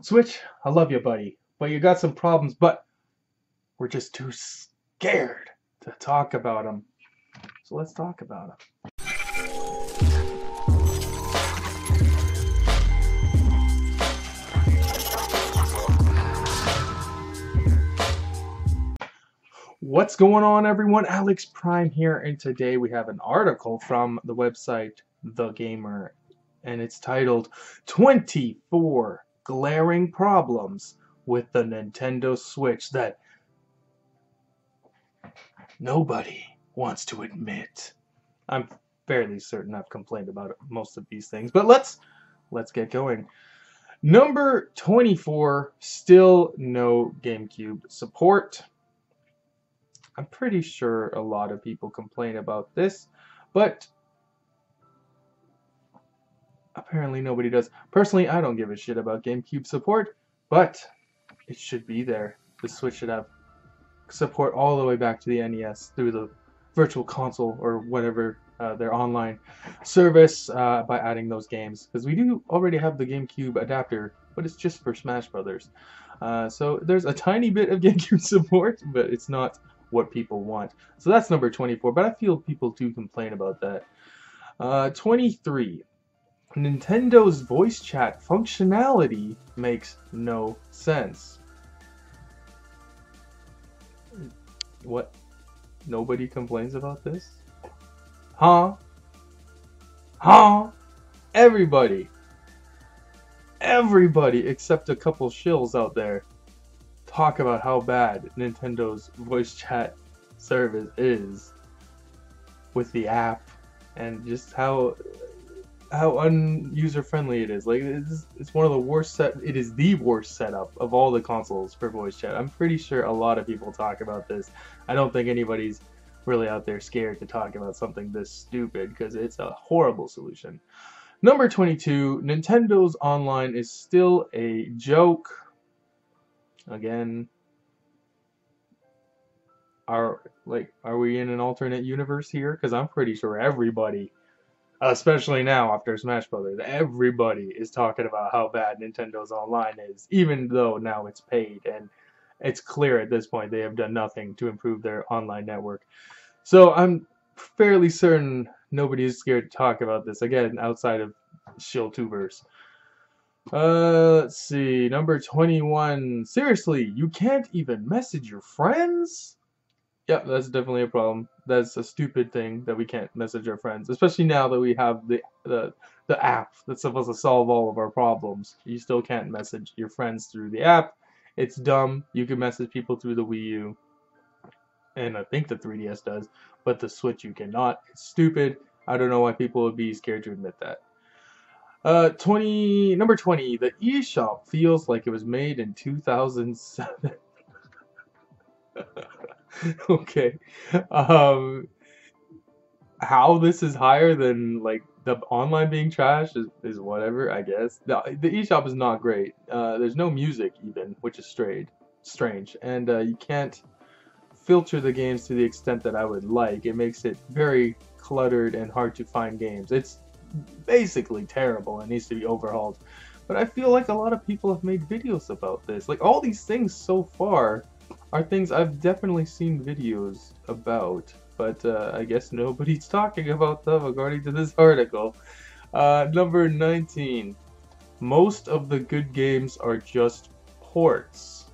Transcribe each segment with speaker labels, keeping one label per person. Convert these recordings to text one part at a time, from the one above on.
Speaker 1: Switch, I love you, buddy, but you got some problems, but we're just too scared to talk about them. So let's talk about them. What's going on, everyone? Alex Prime here, and today we have an article from the website TheVideoGamHer, and it's titled 24 Glaring Problems with the Nintendo Switch That Nobody Wants to Admit. I'm fairly certain I've complained about most of these things, but let's get going. Number 24, still no GameCube support. I'm pretty sure a lot of people complain about this, but apparently nobody does. Personally, I don't give a shit about GameCube support, but it should be there. The Switch should have support all the way back to the NES through the Virtual Console or whatever their online service by adding those games. Because we do already have the GameCube adapter, but it's just for Smash Brothers. So there's a tiny bit of GameCube support, but it's not what people want. So that's number 24, but I feel people do complain about that. 23. Nintendo's voice chat functionality makes no sense. What? Nobody complains about this? Huh? Huh? Everybody except a couple shills out there talk about how bad Nintendo's voice chat service is with the app and just how un-user friendly it is. Like, it's one of the worst it is the worst setup of all the consoles for voice chat. I'm pretty sure a lot of people talk about this. I don't think anybody's really out there scared to talk about something this stupid because it's a horrible solution. Number 22, Nintendo's online is still a joke. Again, are we in an alternate universe here? Because I'm pretty sure everybody, especially now after Smash Brothers, everybody is talking about how bad Nintendo's online is, even though now it's paid and it's clear at this point they have done nothing to improve their online network. So I'm fairly certain nobody is scared to talk about this, again, outside of shill-tubers. Let's see, number 21. Seriously, you can't even message your friends? Yep, that's definitely a problem. That's a stupid thing that we can't message our friends, especially now that we have the app that's supposed to solve all of our problems. You still can't message your friends through the app. It's dumb. You can message people through the Wii U, and I think the 3DS does, but the Switch you cannot. It's stupid. I don't know why people would be scared to admit that. Number 20, the eShop feels like it was made in 2007. Okay. How this is higher than like the online being trash is whatever, I guess. The eShop is not great. There's no music even, which is strange. And you can't filter the games to the extent that I would like. It makes it very cluttered and hard to find games. It's basically terrible and needs to be overhauled. But I feel like a lot of people have made videos about this. Like, all these things so far are things I've definitely seen videos about, but I guess nobody's talking about them according to this article. Number 19. Most of the good games are just ports.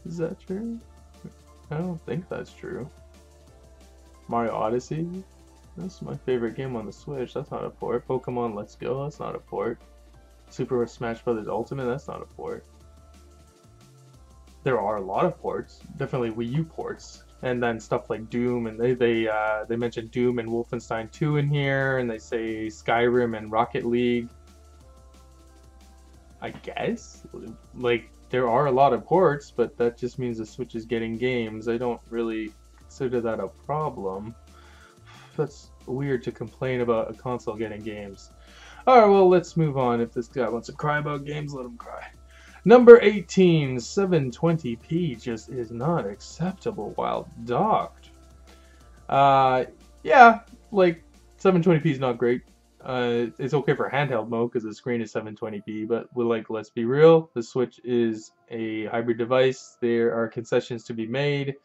Speaker 1: Is that true? I don't think that's true. Mario Odyssey? That's my favorite game on the Switch. That's not a port. Pokemon Let's Go? That's not a port. Super Smash Brothers Ultimate? That's not a port. There are a lot of ports. Definitely Wii U ports. And then stuff like Doom, and they mentioned Doom and Wolfenstein 2 in here, and they say Skyrim and Rocket League. I guess? Like, there are a lot of ports, but that just means the Switch is getting games. I don't really consider that a problem. That's weird to complain about a console getting games. Alright, well, let's move on. If this guy wants to cry about games, let him cry. Number 18, 720p just is not acceptable while docked. Yeah, like, 720p is not great. It's okay for handheld mode because the screen is 720p, but let's be real, the Switch is a hybrid device. There are concessions to be made.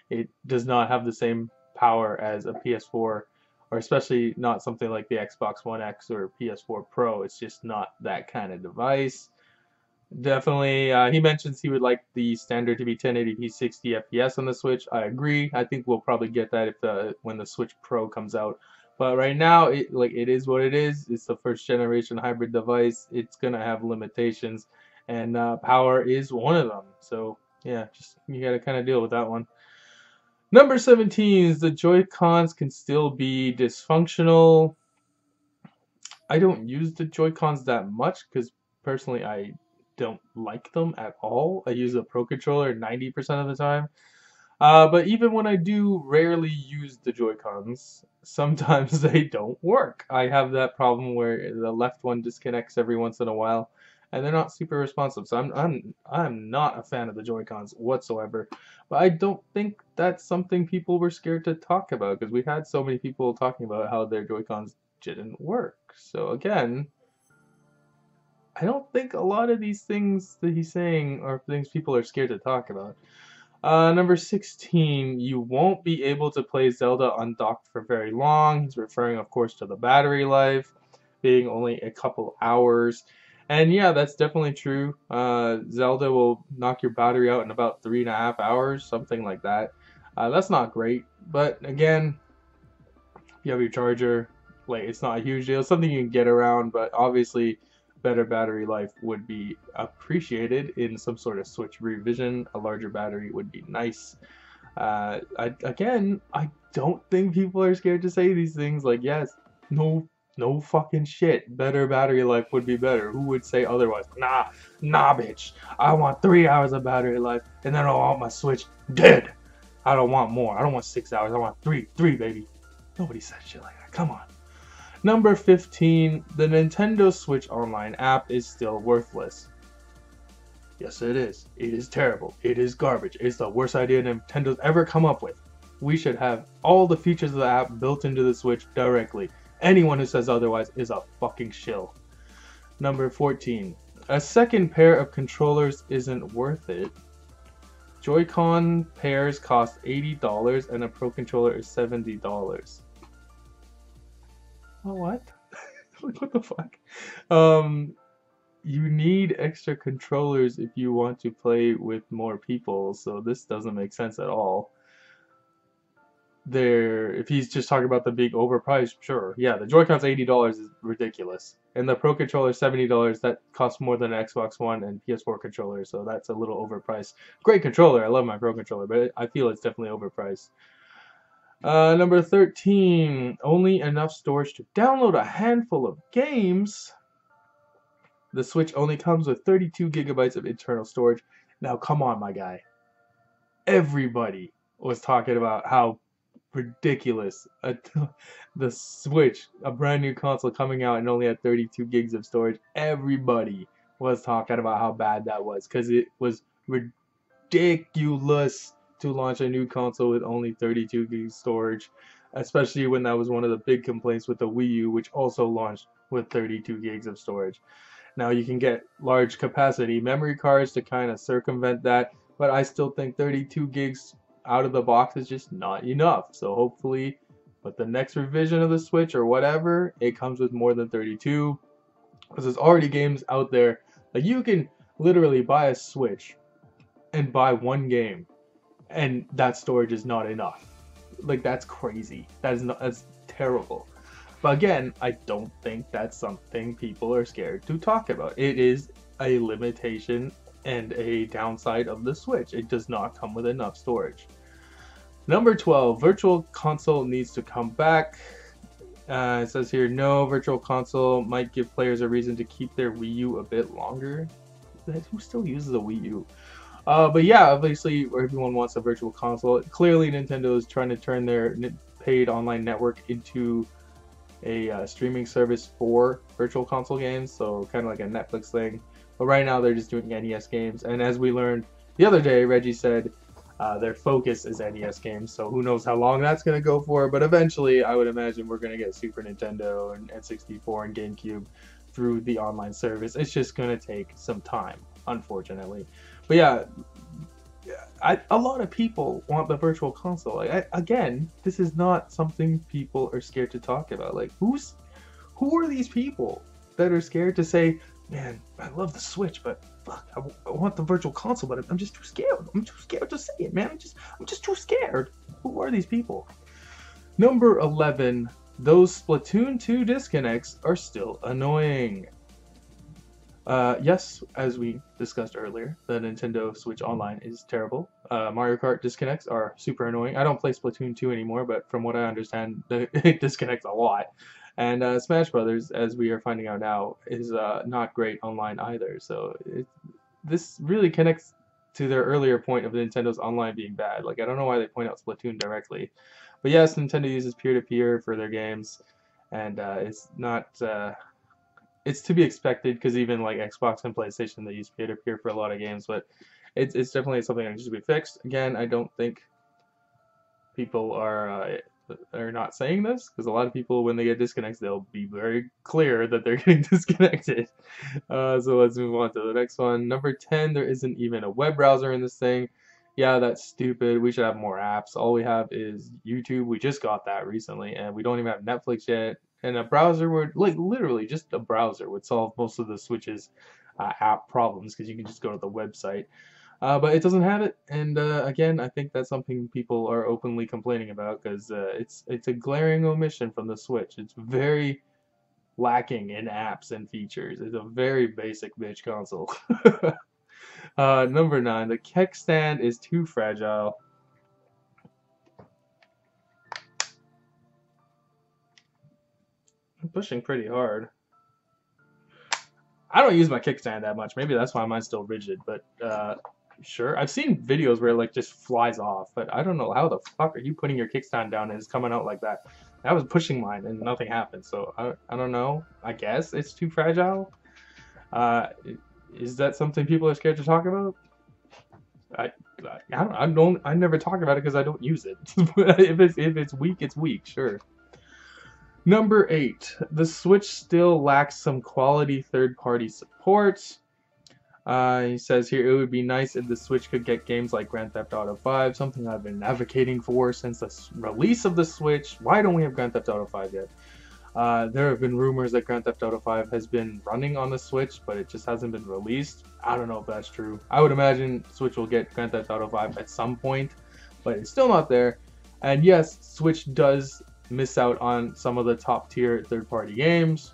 Speaker 1: It does not have the same power as a PS4, or especially not something like the Xbox One X or PS4 Pro. It's just not that kind of device. Definitely, he mentions he would like the standard to be 1080p 60 FPS on the Switch. I agree. I think we'll probably get that when the Switch Pro comes out. But right now, it is what it is. It's the first generation hybrid device. It's gonna have limitations, and power is one of them. So yeah, just you gotta kind of deal with that one. Number 17 is the Joy-Cons can still be dysfunctional. I don't use the Joy-Cons that much because personally I don't like them at all. I use a Pro Controller 90% of the time. But even when I do rarely use the Joy-Cons, sometimes they don't work. I have that problem where the left one disconnects every once in a while, and they're not super responsive. So I'm not a fan of the Joy-Cons whatsoever. But I don't think that's something people were scared to talk about because we had so many people talking about how their Joy-Cons didn't work. So again, I don't think a lot of these things that he's saying are things people are scared to talk about. Number 16, you won't be able to play Zelda undocked for very long. He's referring, of course, to the battery life being only a couple hours. And yeah, that's definitely true. Zelda will knock your battery out in about 3.5 hours, something like that. That's not great, but again, if you have your charger, it's not a huge deal. It's something you can get around, but obviously better battery life would be appreciated in some sort of Switch revision. A larger battery would be nice. I don't think people are scared to say these things. Yes, no fucking shit. Better battery life would be better. Who would say otherwise? Nah, bitch. I want 3 hours of battery life, and then I want my Switch dead. I don't want more. I don't want 6 hours. I want three, baby. Nobody said shit like that. Come on. Number 15, the Nintendo Switch Online app is still worthless. Yes, it is. It is terrible. It is garbage. It's the worst idea Nintendo's ever come up with. We should have all the features of the app built into the Switch directly. Anyone who says otherwise is a fucking shill. Number 14, a second pair of controllers isn't worth it. Joy-Con pairs cost $80 and a Pro Controller is $70. Oh, what? What the fuck? You need extra controllers if you want to play with more people, so this doesn't make sense at all. If he's just talking about the big overpriced, sure. Yeah, the Joy-Con's $80 is ridiculous. And the Pro Controller $70, that costs more than an Xbox One and PS4 controller, so that's a little overpriced. Great controller, I love my Pro Controller, but I feel it's definitely overpriced. Number 13, only enough storage to download a handful of games. The Switch only comes with 32 gigabytes of internal storage. Now, come on, my guy. Everybody was talking about how ridiculous the Switch, a brand new console coming out and only had 32 gigs of storage. Everybody was talking about how bad that was because it was ridiculous to launch a new console with only 32 gigs storage, especially when that was one of the big complaints with the Wii U, which also launched with 32 gigs of storage. Now you can get large capacity memory cards to kind of circumvent that, but I still think 32 gigs out of the box is just not enough. So hopefully with the next revision of the Switch or whatever, it comes with more than 32, because there's already games out there. You can literally buy a Switch and buy one game, and that storage is not enough. That's crazy. That's terrible. But again, I don't think that's something people are scared to talk about. It is a limitation and a downside of the Switch. It does not come with enough storage. Number 12, Virtual Console needs to come back. It says here, no, Virtual Console might give players a reason to keep their Wii U a bit longer. Who still uses a Wii U? But yeah, obviously everyone wants a Virtual Console. Clearly Nintendo is trying to turn their paid online network into a streaming service for Virtual Console games, so kind of like a Netflix thing. But right now they're just doing NES games, and as we learned the other day, Reggie said Their focus is NES games, so who knows how long that's going to go for, but eventually I would imagine we're going to get Super Nintendo and N64 and GameCube through the online service. It's just going to take some time, unfortunately. But yeah, a lot of people want the virtual console. Like, again, this is not something people are scared to talk about. Like, who are these people that are scared to say, man, I love the Switch, but fuck, I want the virtual console, but I'm just too scared. I'm too scared to say it, man. I'm just too scared. Who are these people? Number 11, those Splatoon 2 disconnects are still annoying. Yes, as we discussed earlier, the Nintendo Switch Online is terrible. Mario Kart disconnects are super annoying. I don't play Splatoon 2 anymore, but from what I understand, it disconnects a lot. And Smash Brothers, as we are finding out now, is not great online either. So this really connects to their earlier point of Nintendo's online being bad. Like, I don't know why they point out Splatoon directly. But yes, Nintendo uses peer-to-peer for their games, and it's not... it's to be expected, because even like Xbox and PlayStation, they use peer-to-peer for a lot of games, but it's definitely something that needs to be fixed. Again, I don't think people are not saying this, because a lot of people, when they get disconnects, they'll be very clear that they're getting disconnected. So let's move on to the next one. Number 10, there isn't even a web browser in this thing. Yeah, that's stupid. We should have more apps. All we have is YouTube. We just got that recently, and we don't even have Netflix yet. And a browser would, like, literally just a browser would solve most of the Switch's app problems, because you can just go to the website. But it doesn't have it, and again, I think that's something people are openly complaining about, because it's a glaring omission from the Switch. It's very lacking in apps and features. It's a very basic bitch console. Number 9, the kickstand is too fragile. I'm pushing pretty hard. I don't use my kickstand that much. Maybe that's why mine's still rigid, but sure. I've seen videos where it like just flies off, but I don't know how the fuck are you putting your kickstand down and it's coming out like that. I was pushing mine and nothing happened, so I don't know. I guess it's too fragile. Is that something people are scared to talk about? I never talk about it because I don't use it. if it's weak, it's weak, sure. Number 8, the Switch still lacks some quality third-party support. He says here, it would be nice if the Switch could get games like Grand Theft Auto 5, something I've been advocating for since the release of the Switch. Why don't we have Grand Theft Auto 5 yet? There have been rumors that Grand Theft Auto 5 has been running on the Switch, but it just hasn't been released. I don't know if that's true. I would imagine Switch will get Grand Theft Auto 5 at some point, but it's still not there. And yes, Switch does miss out on some of the top tier third-party games.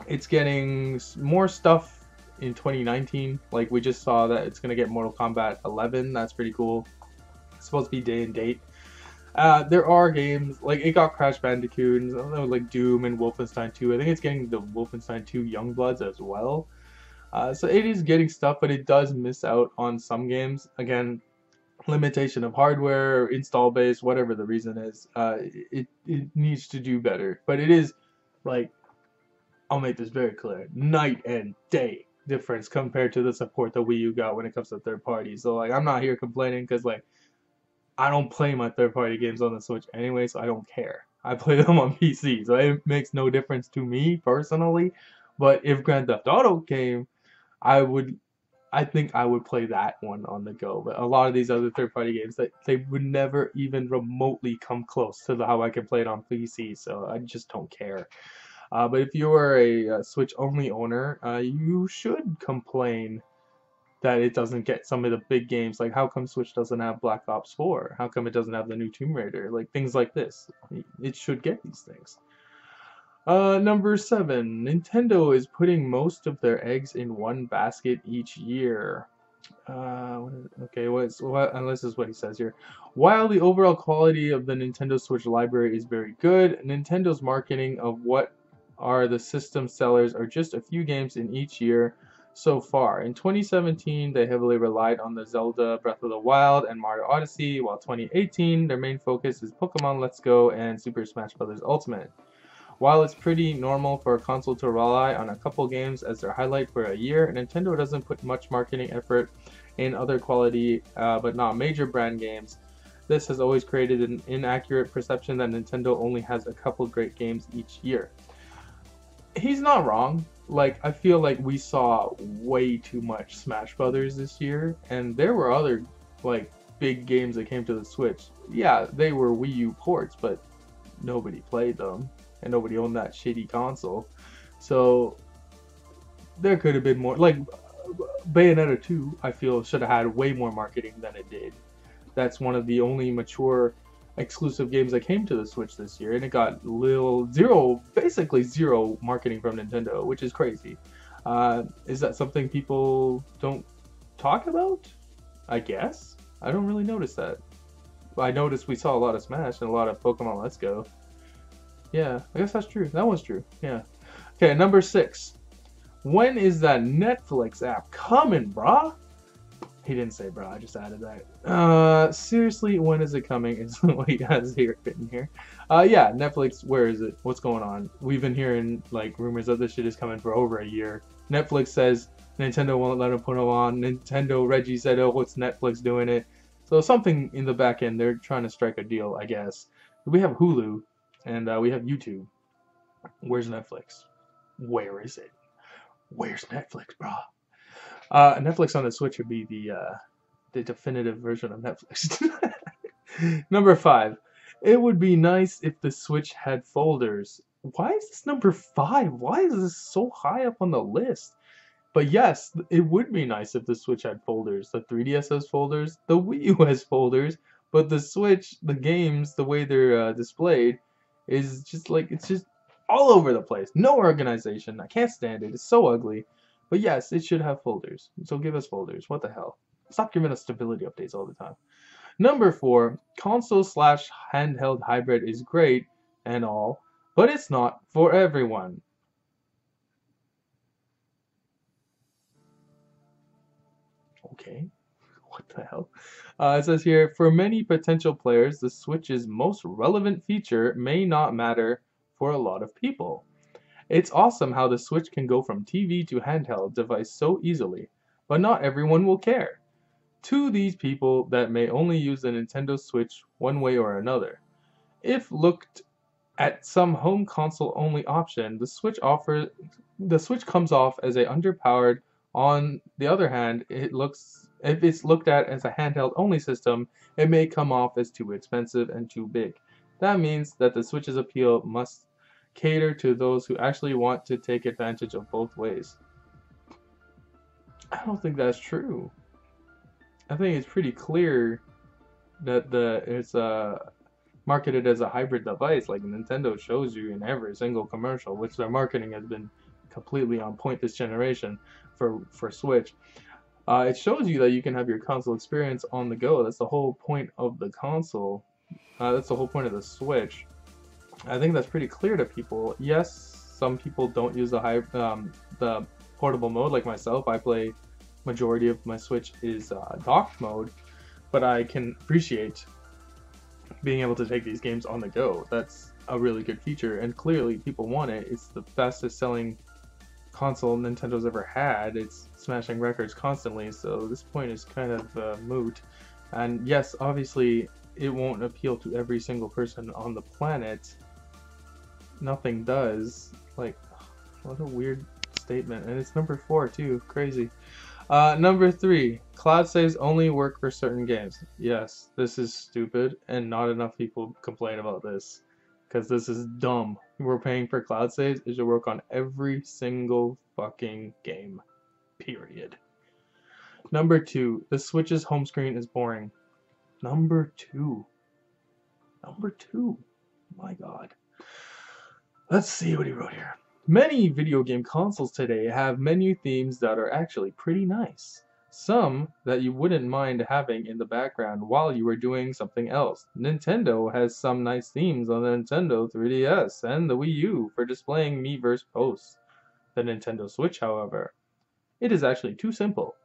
Speaker 1: It's getting more stuff in 2019. Like, we just saw that it's going to get Mortal Kombat 11. That's pretty cool. It's supposed to be day and date. There are games, like it got Crash Bandicoot, and like Doom and Wolfenstein 2. I think it's getting the Wolfenstein 2 Youngbloods as well. So it is getting stuff, but it does miss out on some games. Again, limitation of hardware, install base, whatever the reason is. It needs to do better. But it is, like, I'll make this very clear, night and day difference compared to the support that Wii U got when it comes to third parties. So like, I'm not here complaining, because like, I don't play my third-party games on the Switch anyway, so I don't care. I play them on PC, so it makes no difference to me personally. But if Grand Theft Auto came, I think I would play that one on the go. But a lot of these other third-party games, they would never even remotely come close to how I can play it on PC, so I just don't care. But if you are a Switch-only owner, you should complain that it doesn't get some of the big games. Like, how come Switch doesn't have Black Ops 4? How come it doesn't have the new Tomb Raider? Like, things like this. It should get these things. Number 7, Nintendo is putting most of their eggs in one basket each year. Okay, and this is what he says here. While the overall quality of the Nintendo Switch library is very good, Nintendo's marketing of what are the system sellers are just a few games in each year so far. In 2017, they heavily relied on the Zelda Breath of the Wild and Mario Odyssey, while 2018, their main focus is Pokemon Let's Go and Super Smash Bros. Ultimate. While it's pretty normal for a console to rely on a couple games as their highlight for a year, Nintendo doesn't put much marketing effort in other quality but not major brand games. This has always created an inaccurate perception that Nintendo only has a couple great games each year. He's not wrong. Like, I feel like we saw way too much Smash Brothers this year, and there were other like big games that came to the Switch. Yeah, they were Wii U ports, but nobody played them, and nobody owned that shitty console. So there could have been more. Like Bayonetta 2, I feel should have had way more marketing than it did. That's one of the only mature exclusive games that came to the Switch this year, and it got basically zero marketing from Nintendo, which is crazy. Is that something people don't talk about? I guess. I don't really notice that. I noticed we saw a lot of Smash and a lot of Pokemon Let's Go. Yeah, I guess that's true. That one's true. Yeah. Okay, number 6. When is that Netflix app coming, brah? He didn't say brah, I just added that. Seriously, when is it coming? Is what he has here written here. Yeah, Netflix, where is it? What's going on? We've been hearing like rumors that this shit is coming for over a year. Netflix says Nintendo won't let them put them on. Nintendo Reggie said, oh, what's Netflix doing it? So something in the back end, they're trying to strike a deal, I guess. We have Hulu, and we have YouTube. Where's Netflix? Where is it? Where's Netflix, brah? Netflix on the Switch would be the definitive version of Netflix. Number 5. It would be nice if the Switch had folders. Why is this number 5? Why is this so high up on the list? But yes, it would be nice if the Switch had folders. The 3DS has folders, the Wii U has folders, but the Switch, the games, the way they're displayed, is just like, it's just all over the place. No organization. I can't stand it. It's so ugly. But yes, it should have folders. So give us folders. What the hell? Stop giving us stability updates all the time. Number 4, console/handheld hybrid is great and all, but it's not for everyone. Okay, what the hell? It says here, for many potential players, the Switch's most relevant feature may not matter for a lot of people. It's awesome how the Switch can go from TV to handheld device so easily, but not everyone will care. To these people that may only use the Nintendo Switch one way or another. If looked at some home console only option, the Switch comes off as a underpowered. On the other hand, if it's looked at as a handheld only system, it may come off as too expensive and too big. That means that the Switch's appeal must cater to those who actually want to take advantage of both ways. I don't think that's true. I think it's pretty clear that it's marketed as a hybrid device, like Nintendo shows you in every single commercial, which their marketing has been completely on point this generation for Switch. It shows you that you can have your console experience on the go. That's the whole point of the console. That's the whole point of the Switch. I think that's pretty clear to people. Yes, some people don't use the portable mode, like myself. I play majority of my Switch is docked mode, but I can appreciate being able to take these games on the go. That's a really good feature, and clearly people want it. It's the fastest selling console Nintendo's ever had. It's smashing records constantly, so this point is kind of moot. And yes, obviously it won't appeal to every single person on the planet. Nothing does. Like, what a weird statement. And it's number 4 too. Crazy. Number 3, cloud saves only work for certain games. Yes, this is stupid, and not enough people complain about this, because this is dumb. We're paying for cloud saves. It should work on every single fucking game. Period. Number 2, the Switch's home screen is boring. Number 2. Number 2. My God. Let's see what he wrote here. Many video game consoles today have menu themes that are actually pretty nice. Some that you wouldn't mind having in the background while you were doing something else. Nintendo has some nice themes on the Nintendo 3DS and the Wii U for displaying Miiverse posts. The Nintendo Switch, however, it is actually too simple.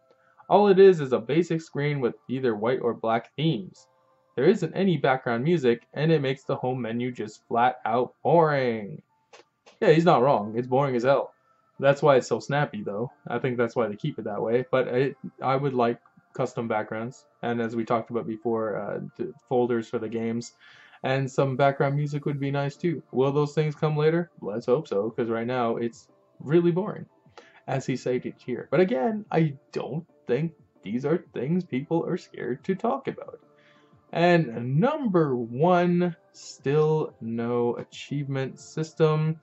Speaker 1: All it is a basic screen with either white or black themes. There isn't any background music, and it makes the home menu just flat out boring. Yeah, he's not wrong. It's boring as hell. That's why it's so snappy, though. I think that's why they keep it that way. But I would like custom backgrounds, and as we talked about before, the folders for the games, and some background music would be nice too. Will those things come later? Let's hope so, because right now it's really boring, as he stated here. But again, I don't think these are things people are scared to talk about. And number one, still no achievement system.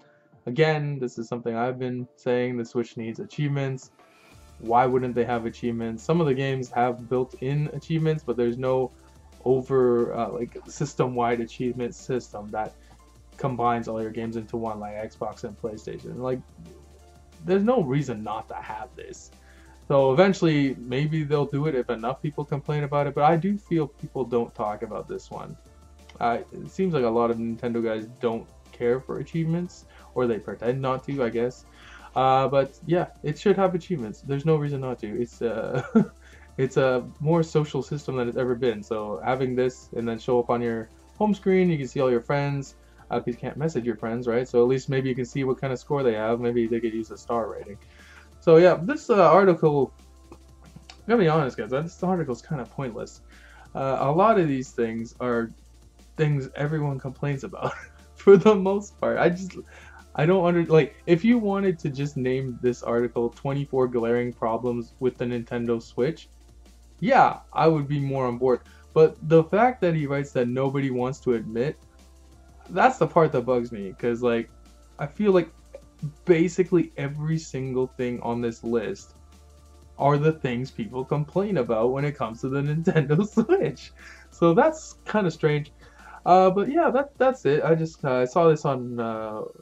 Speaker 1: Again, this is something I've been saying, the Switch needs achievements. Why wouldn't they have achievements? Some of the games have built-in achievements, but there's no like system-wide achievement system that combines all your games into one, like Xbox and PlayStation. Like, there's no reason not to have this. So eventually, maybe they'll do it if enough people complain about it, but I do feel people don't talk about this one. It seems like a lot of Nintendo guys don't care for achievements, or they pretend not to, I guess. But yeah, it should have achievements. There's no reason not to. It's it's a more social system than it's ever been. So having this and then show up on your home screen, you can see all your friends. You can't message your friends, right? So at least maybe you can see what kind of score they have. Maybe they could use a star rating. So yeah, this article, I'm gonna be honest guys, this article is kind of pointless. A lot of these things are things everyone complains about for the most part. I don't like, if you wanted to just name this article 24 glaring problems with the Nintendo Switch, yeah, I would be more on board. But the fact that he writes that nobody wants to admit, that's the part that bugs me, because like, I feel like basically every single thing on this list are the things people complain about when it comes to the Nintendo Switch. So that's kind of strange. But yeah, that's it. I just saw this on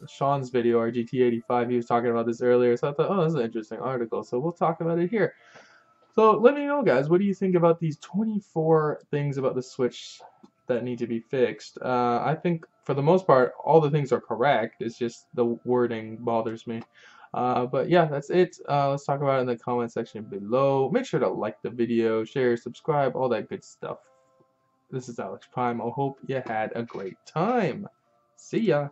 Speaker 1: Sean's video, RGT85. He was talking about this earlier, so I thought, oh, this is an interesting article. So we'll talk about it here. So let me know, guys, what do you think about these 24 things about the Switch that need to be fixed? I think for the most part, all the things are correct. It's just the wording bothers me. But yeah, that's it. Let's talk about it in the comment section below. Make sure to like the video, share, subscribe, all that good stuff. This is Alex Prime. I hope you had a great time. See ya.